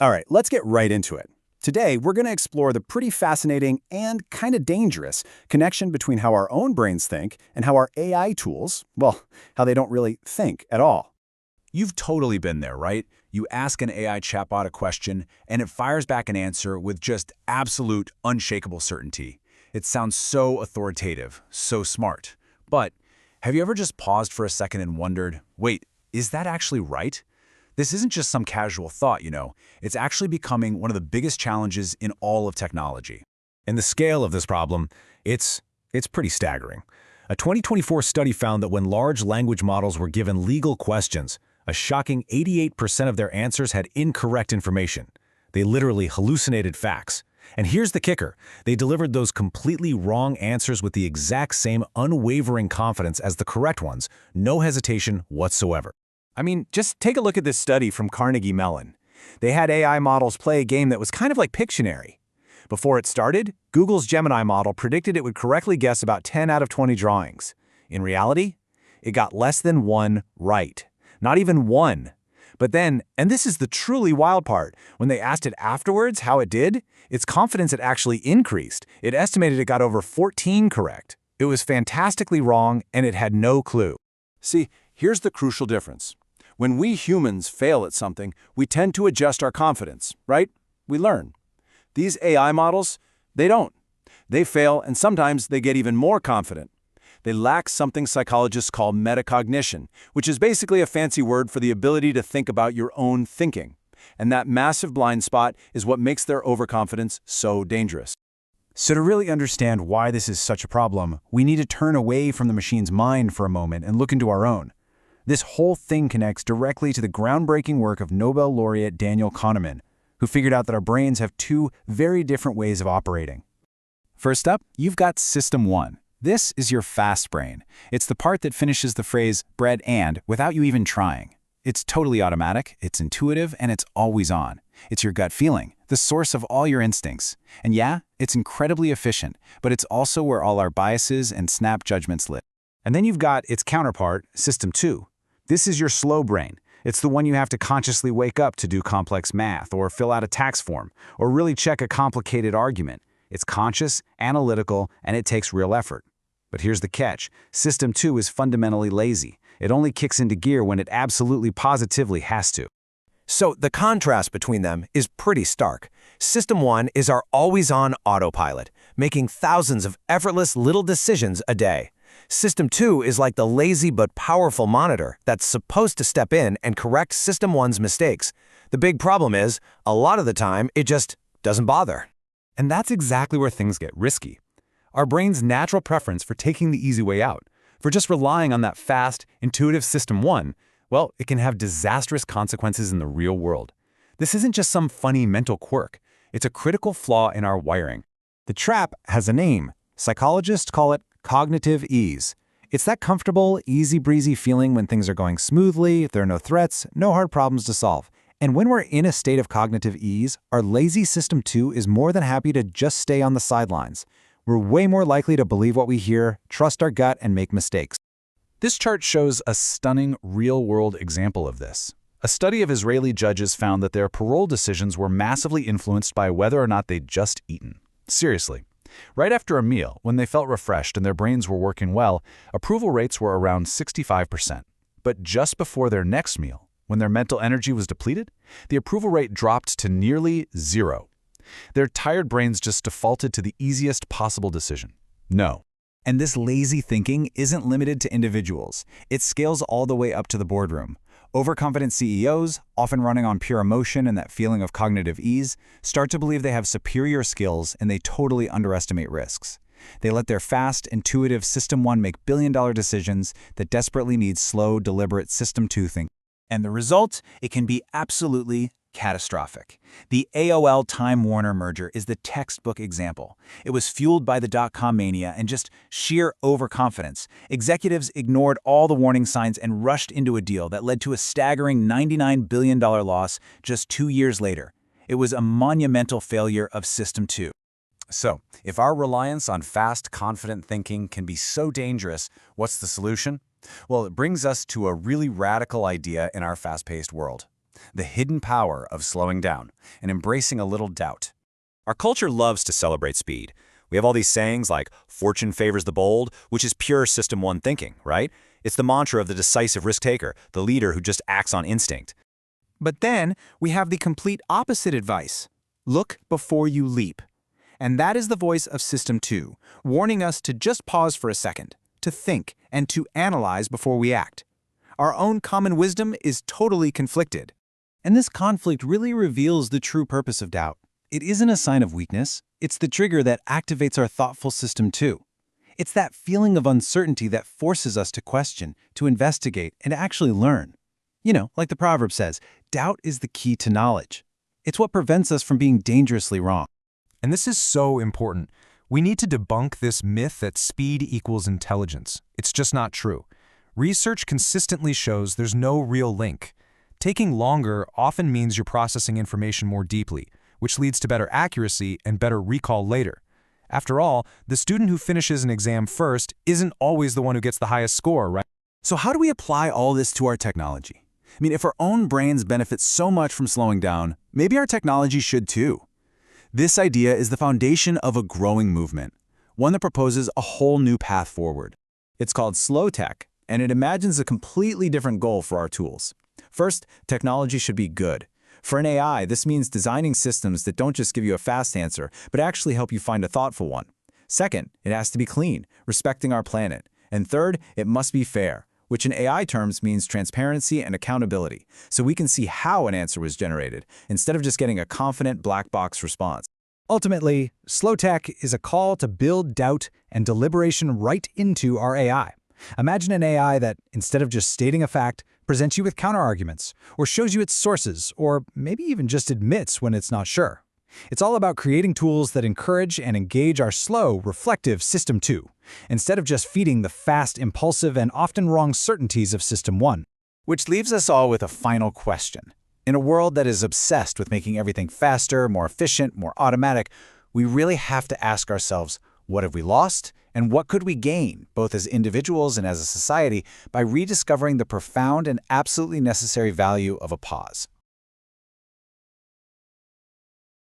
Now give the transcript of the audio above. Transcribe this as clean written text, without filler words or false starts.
All right, let's get right into it. Today, we're going to explore the pretty fascinating and kind of dangerous connection between how our own brains think and how our AI tools, well, how they don't really think at all. You've totally been there, right? You ask an AI chatbot a question, and it fires back an answer with just absolute, unshakable certainty. It sounds so authoritative, so smart. But have you ever just paused for a second and wondered, wait, is that actually right? This isn't just some casual thought, you know. It's actually becoming one of the biggest challenges in all of technology. And the scale of this problem, it's pretty staggering. A 2024 study found that when large language models were given legal questions, a shocking 88% of their answers had incorrect information. They literally hallucinated facts. And here's the kicker. They delivered those completely wrong answers with the exact same unwavering confidence as the correct ones, no hesitation whatsoever. I mean, just take a look at this study from Carnegie Mellon. They had AI models play a game that was kind of like Pictionary. Before it started, Google's Gemini model predicted it would correctly guess about 10 out of 20 drawings. In reality, it got less than one right. Not even one. But then, and this is the truly wild part, when they asked it afterwards how it did, its confidence had actually increased. It estimated it got over 14 correct. It was fantastically wrong, and it had no clue. See, here's the crucial difference. When we humans fail at something, we tend to adjust our confidence, right? We learn. These AI models, they don't. They fail, and sometimes they get even more confident. They lack something psychologists call metacognition, which is basically a fancy word for the ability to think about your own thinking. And that massive blind spot is what makes their overconfidence so dangerous. So to really understand why this is such a problem, we need to turn away from the machine's mind for a moment and look into our own. This whole thing connects directly to the groundbreaking work of Nobel laureate Daniel Kahneman, who figured out that our brains have two very different ways of operating. First up, you've got System 1. This is your fast brain. It's the part that finishes the phrase bread and without you even trying. It's totally automatic, it's intuitive, and it's always on. It's your gut feeling, the source of all your instincts. And yeah, it's incredibly efficient, but it's also where all our biases and snap judgments live. And then you've got its counterpart, System 2. This is your slow brain. It's the one you have to consciously wake up to do complex math, or fill out a tax form, or really check a complicated argument. It's conscious, analytical, and it takes real effort. But here's the catch. System 2 is fundamentally lazy. It only kicks into gear when it absolutely positively has to. So the contrast between them is pretty stark. System 1 is our always-on autopilot, making thousands of effortless little decisions a day. System 2 is like the lazy but powerful monitor that's supposed to step in and correct System 1's mistakes. The big problem is, a lot of the time, it just doesn't bother. And that's exactly where things get risky. Our brain's natural preference for taking the easy way out, for just relying on that fast, intuitive System 1, well, it can have disastrous consequences in the real world. This isn't just some funny mental quirk. It's a critical flaw in our wiring. The trap has a name. Psychologists call it cognitive ease. It's that comfortable, easy-breezy feeling when things are going smoothly, there are no threats, no hard problems to solve. And when we're in a state of cognitive ease, our lazy System 2 is more than happy to just stay on the sidelines. We're way more likely to believe what we hear, trust our gut, and make mistakes. This chart shows a stunning real-world example of this. A study of Israeli judges found that their parole decisions were massively influenced by whether or not they'd just eaten. Seriously. Right after a meal, when they felt refreshed and their brains were working well, approval rates were around 65%. But just before their next meal, when their mental energy was depleted, the approval rate dropped to nearly zero. Their tired brains just defaulted to the easiest possible decision: no. And this lazy thinking isn't limited to individuals. It scales all the way up to the boardroom. Overconfident CEOs, often running on pure emotion and that feeling of cognitive ease, start to believe they have superior skills and they totally underestimate risks. They let their fast, intuitive System 1 make billion-dollar decisions that desperately need slow, deliberate System 2 thinking. And the result? It can be absolutely catastrophic. The AOL-Time Warner merger is the textbook example. It was fueled by the dot-com mania and just sheer overconfidence. Executives ignored all the warning signs and rushed into a deal that led to a staggering $99 billion loss just 2 years later. It was a monumental failure of System 2. So, if our reliance on fast, confident thinking can be so dangerous, what's the solution? Well, it brings us to a really radical idea in our fast-paced world. the hidden power of slowing down and embracing a little doubt. Our culture loves to celebrate speed. We have all these sayings like, fortune favors the bold, which is pure System 1 thinking, right? It's the mantra of the decisive risk-taker, the leader who just acts on instinct. But then we have the complete opposite advice. Look before you leap. And that is the voice of System 2, warning us to just pause for a second, to think, and to analyze before we act. Our own common wisdom is totally conflicted. And this conflict really reveals the true purpose of doubt. It isn't a sign of weakness. It's the trigger that activates our thoughtful System 2. It's that feeling of uncertainty that forces us to question, to investigate, and to actually learn. You know, like the proverb says, doubt is the key to knowledge. It's what prevents us from being dangerously wrong. And this is so important. We need to debunk this myth that speed equals intelligence. It's just not true. Research consistently shows there's no real link. Taking longer often means you're processing information more deeply, which leads to better accuracy and better recall later. After all, the student who finishes an exam first isn't always the one who gets the highest score, right? So how do we apply all this to our technology? I mean, if our own brains benefit so much from slowing down, maybe our technology should too. This idea is the foundation of a growing movement, one that proposes a whole new path forward. It's called Slow Tech, and it imagines a completely different goal for our tools. First, technology should be good. For an AI, this means designing systems that don't just give you a fast answer, but actually help you find a thoughtful one. Second, it has to be clean, respecting our planet. And third, it must be fair, which in AI terms means transparency and accountability, so we can see how an answer was generated, instead of just getting a confident black box response. Ultimately, Slow Tech is a call to build doubt and deliberation right into our AI. Imagine an AI that, instead of just stating a fact, presents you with counterarguments, or shows you its sources, or maybe even just admits when it's not sure. It's all about creating tools that encourage and engage our slow, reflective System 2, instead of just feeding the fast, impulsive, and often wrong certainties of System 1. Which leaves us all with a final question. In a world that is obsessed with making everything faster, more efficient, more automatic, we really have to ask ourselves, what have we lost? And what could we gain, both as individuals and as a society, by rediscovering the profound and absolutely necessary value of a pause?